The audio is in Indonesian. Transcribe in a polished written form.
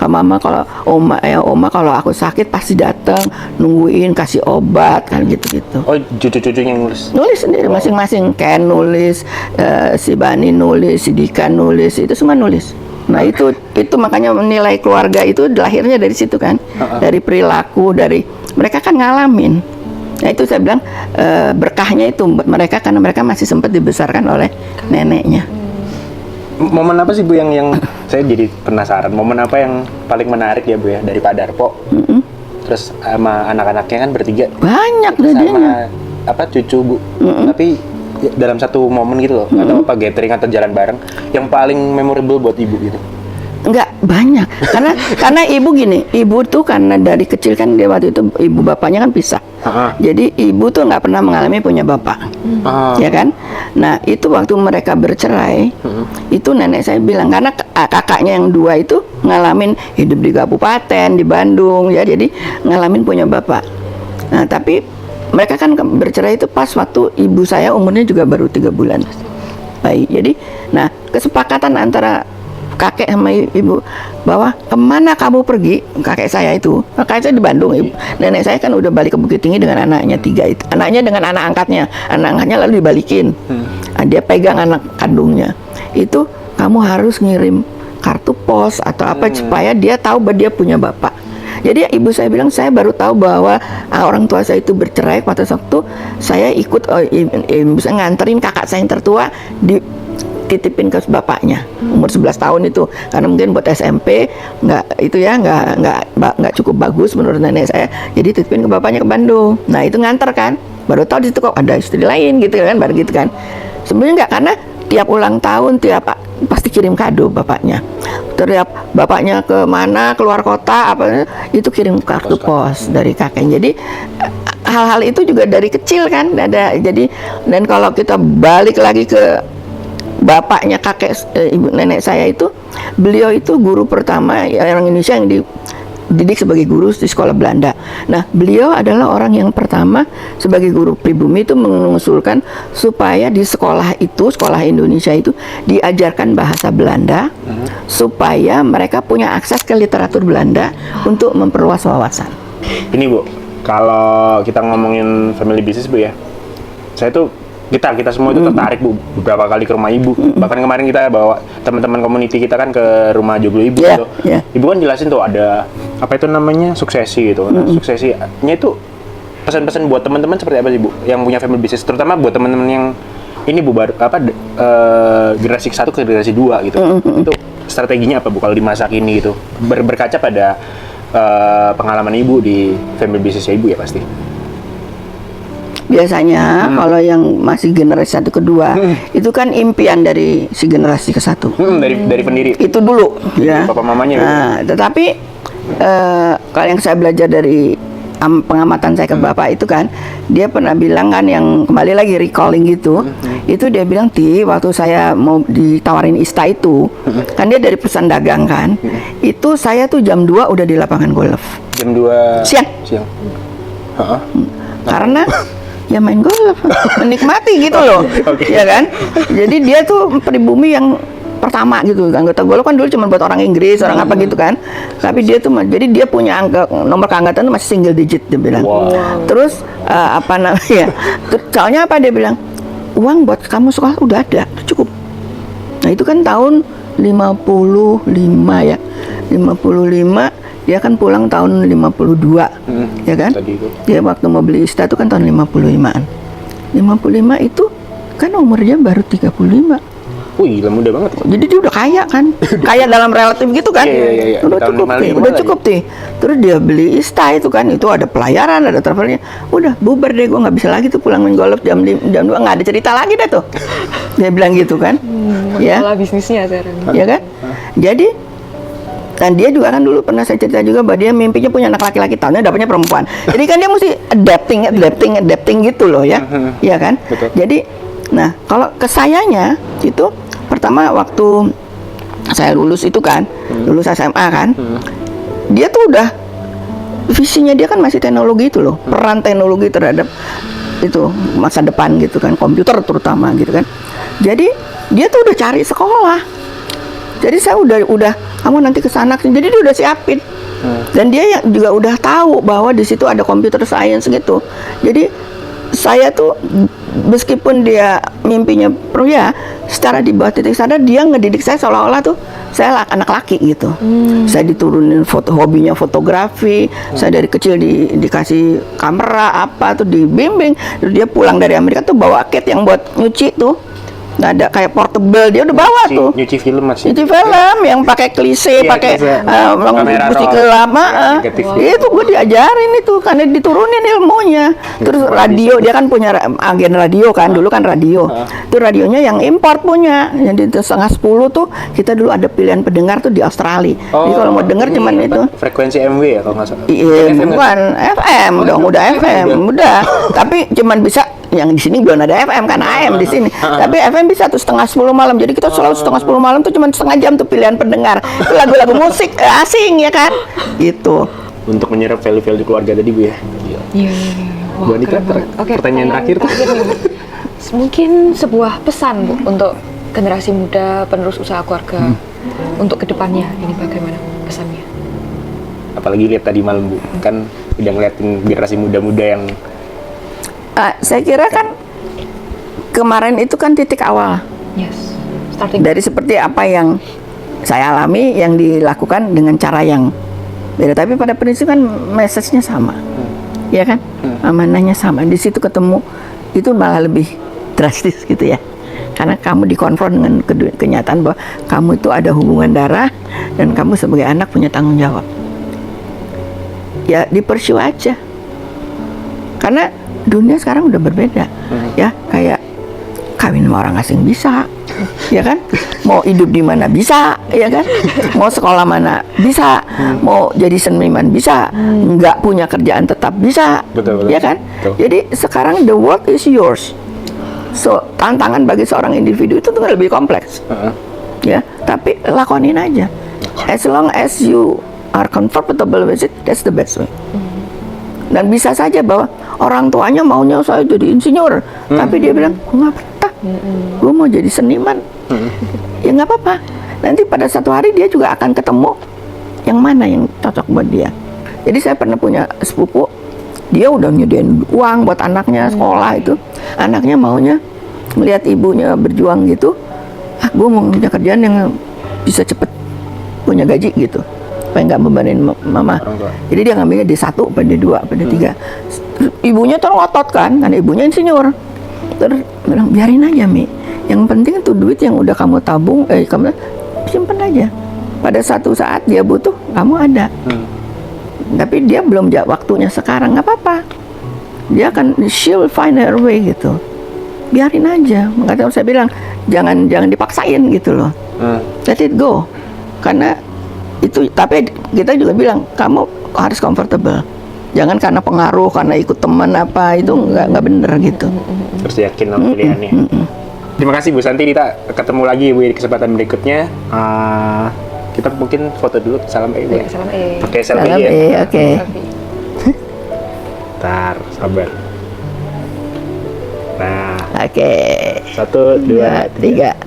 Kak Mama kalau Oma kalau aku sakit pasti datang nungguin kasih obat kan gitu-gitu. Oh, cucu-cucunya yang nulis? Nulis sendiri masing-masing. Ken nulis, si Bani nulis, si Dika nulis, itu semua nulis. Nah itu makanya nilai keluarga itu lahirnya dari situ kan, dari perilaku, dari mereka kan ngalamin. Nah itu saya bilang berkahnya itu buat mereka karena mereka masih sempat dibesarkan oleh neneknya. Momen apa sih Bu yang saya jadi penasaran? Momen apa yang paling menarik ya Bu ya dari Pak Darpo? Terus sama anak-anaknya kan bertiga. Banyak sama apa cucu Bu. Tapi dalam satu momen gitu loh, atau apa gathering atau jalan bareng yang paling memorable buat Ibu gitu. Enggak banyak karena ibu gini, ibu tuh karena dari kecil kan dia waktu itu ibu bapaknya kan pisah. Jadi ibu tuh nggak pernah mengalami punya bapak, ya kan? Nah itu waktu mereka bercerai, itu nenek saya bilang karena kakaknya yang dua itu ngalamin hidup di kabupaten di Bandung, ya jadi ngalamin punya bapak. Nah tapi mereka kan bercerai itu pas waktu ibu saya umurnya juga baru 3 bulan bayi. Jadi, nah kesepakatan antara kakek sama ibu bahwa kemana kamu pergi, kakek saya itu, kakek saya di Bandung, nenek saya kan udah balik ke Bukit Tinggi dengan anaknya 3 itu, anaknya dengan anak angkatnya lalu dibalikin, dia pegang anak kandungnya, itu kamu harus ngirim kartu pos atau apa supaya dia tahu bahwa dia punya bapak. Jadi ibu saya bilang saya baru tahu bahwa orang tua saya itu bercerai pada waktu saya ikut ibu saya nganterin kakak saya yang tertua dititipin ke bapaknya umur 11 tahun itu karena mungkin buat SMP nggak cukup bagus menurut nenek saya, jadi titipin ke bapaknya ke Bandung. Nah itu nganter kan, baru tahu di situ kok ada istri lain gitu kan, baru gitu kan. Sebenarnya nggak, karena tiap ulang tahun pasti kirim kado bapaknya. Tiap bapaknya ke mana keluar kota apa itu kirim kartu pos dari kakek. Jadi hal-hal itu juga dari kecil kan ada. Jadi dan kalau kita balik lagi ke bapaknya kakek ibu nenek saya itu, beliau itu guru pertama orang Indonesia yang dididik sebagai guru di sekolah Belanda. Nah, beliau adalah orang yang pertama sebagai guru pribumi itu mengusulkan supaya di sekolah Indonesia itu diajarkan bahasa Belanda supaya mereka punya akses ke literatur Belanda untuk memperluas wawasan. Ini Bu, kalau kita ngomongin family business Bu ya, saya tuh kita semua itu tertarik Bu beberapa kali ke rumah Ibu. Bahkan kemarin kita bawa teman-teman community kita kan ke rumah Joglo Ibu gitu. Ibu kan jelasin tuh ada apa itu namanya suksesi gitu. Nah, suksesinya itu pesan-pesan buat teman-teman seperti apa sih Bu yang punya family business, terutama buat teman-teman yang ini Bu baru generasi 1 ke generasi 2 gitu. Itu strateginya apa Bu kalau di masa kini gitu? Berkaca pada pengalaman Ibu di family business-nya Ibu ya pasti. Biasanya kalau yang masih generasi 1 ke 2 itu kan impian dari si generasi ke 1 dari pendiri itu dulu ya papa mamanya gitu. Tetapi kalau yang saya belajar dari pengamatan saya ke bapak itu kan, dia pernah bilang kan, yang kembali lagi recalling gitu, itu dia bilang waktu saya mau ditawarin ISTA itu kan dia dari perusahaan dagang kan, itu saya tuh jam 2 udah di lapangan golf. Jam 2 siang. Karena ya main golf, menikmati gitu loh, ya kan. Jadi dia tuh pribumi yang pertama gitu. Anggota golf kan dulu cuma buat orang Inggris, orang apa gitu kan. Tapi dia tuh, jadi dia punya nomor keanggatan tuh masih single digit dia bilang. Terus apa namanya? Soalnya apa dia bilang? Uang buat kamu sekolah udah ada, cukup. Nah itu kan tahun 55 ya, 55. Dia kan pulang tahun 52, ya kan? Dia waktu mau beli ISTA itu kan tahun 55-an. 55 itu kan umurnya baru 35. Wih, muda banget. Jadi dia udah kaya kan? Kaya dalam relatif gitu kan? Iya. Udah cukup nih. Terus dia beli ISTA itu kan, itu ada pelayaran, ada travelnya. Udah bubar deh, gue nggak bisa lagi tuh pulang main golf jam 2, nggak ada cerita lagi deh tuh. Dia bilang gitu kan? Ya. Masalah bisnisnya sekarang. Ya kan? Jadi dan dia juga kan dulu pernah saya cerita juga bahwa dia mimpinya punya anak laki-laki, tahunnya dapatnya perempuan. Jadi kan dia mesti adapting gitu loh ya. Iya kan? Betul. Jadi nah, kalau ke sayanya itu pertama waktu saya lulus itu kan, lulus SMA kan. Dia tuh udah visinya dia kan masih teknologi itu loh, peran teknologi terhadap itu masa depan gitu kan, komputer terutama gitu kan. Jadi dia tuh udah cari sekolah. Jadi saya udah kamu nanti ke sana. Jadi dia udah siapin. Dan dia yang juga udah tahu bahwa di situ ada computer science gitu. Jadi saya tuh meskipun dia mimpinya ya, secara di bawah titik sadar dia ngedidik saya seolah-olah tuh saya anak laki gitu. Saya diturunin hobinya fotografi, saya dari kecil dikasih kamera apa tuh dibimbing. Terus dia pulang dari Amerika tuh bawa kit yang buat nyuci tuh. Nah, ada kayak portable dia udah bawa tuh. Nyuci film masih. Nyuci film yang pakai klise, pakai musik lama. Itu gue diajarin itu karena diturunin ilmunya. Terus radio dia kan punya agen radio kan, dulu kan radio. Itu radionya yang import punya. Jadi 9:30 tuh kita dulu ada pilihan pendengar tuh di Australia. Jadi kalau mau denger cuman itu frekuensi MW ya kalau nggak salah. Iya, bukan FM dong, udah FM, udah. Tapi cuman bisa yang di sini belum ada FM kan AM di sini. Tapi FM bisa tuh 9:30 malam. Jadi kita selalu 9:30 malam tuh cuma setengah jam tuh pilihan pendengar. Itu lagu-lagu musik asing ya kan? Gitu. Untuk menyerap value-value keluarga tadi Bu ya. Iya. Bu Anika, pertanyaan terakhir tuh. Mungkin sebuah pesan Bu untuk generasi muda penerus usaha keluarga untuk kedepannya ini bagaimana pesannya? Apalagi lihat tadi malam Bu, kan udah ngeliatin generasi muda-muda yang saya kira kan kemarin itu kan titik awal. Yes. Starting Dari seperti apa yang saya alami yang dilakukan dengan cara yang beda, tapi pada prinsip kan message-nya sama. Ya kan? Amanahnya sama. Di situ ketemu itu malah lebih drastis gitu ya. Karena kamu dikonfront dengan kenyataan bahwa kamu itu ada hubungan darah dan kamu sebagai anak punya tanggung jawab. Ya di-pursue aja. Karena dunia sekarang udah berbeda, ya kayak kawin sama orang asing bisa, ya kan? Mau hidup di mana bisa, ya kan? Mau sekolah mana bisa, mau jadi seniman bisa, nggak punya kerjaan tetap bisa, betul. Ya kan? Betul. Jadi sekarang the world is yours. So tantangan bagi seorang individu itu tuh lebih kompleks, ya. Tapi lakonin aja. As long as you are comfortable with it, that's the best way. Dan bisa saja bahwa orang tuanya maunya saya jadi insinyur, tapi dia bilang nggak betah, gue mau jadi seniman. Ya nggak apa-apa. Nanti pada satu hari dia juga akan ketemu yang mana yang cocok buat dia. Jadi saya pernah punya sepupu, dia udah nyediain uang buat anaknya sekolah itu, anaknya maunya melihat ibunya berjuang gitu, gue mau punya kerjaan yang bisa cepet punya gaji gitu, supaya nggak bebanin mama. Jadi dia ngambilnya D1, pada D2, pada D3. Ibunya tuh ngotot kan, karena ibunya insinyur. Terus bilang biarin aja Mi, yang penting tuh duit yang udah kamu tabung, kamu simpen aja. Pada satu saat dia butuh, kamu ada. Tapi dia belum waktunya sekarang, nggak apa-apa. Dia akan, she will find her way gitu. Biarin aja. Makanya saya bilang jangan dipaksain gitu loh. Let it go. Karena itu, tapi kita juga bilang kamu harus comfortable. Jangan karena pengaruh, karena ikut teman apa itu nggak bener gitu. Harus yakin sama pilihannya. Terima kasih Bu Santi, kita ketemu lagi Bu di kesempatan berikutnya. Kita mungkin foto dulu, salam E. ya, salam E. Oke, salam Salam ya. oke. Ntar, sabar. Nah, Oke. 1, 2, 3. 3.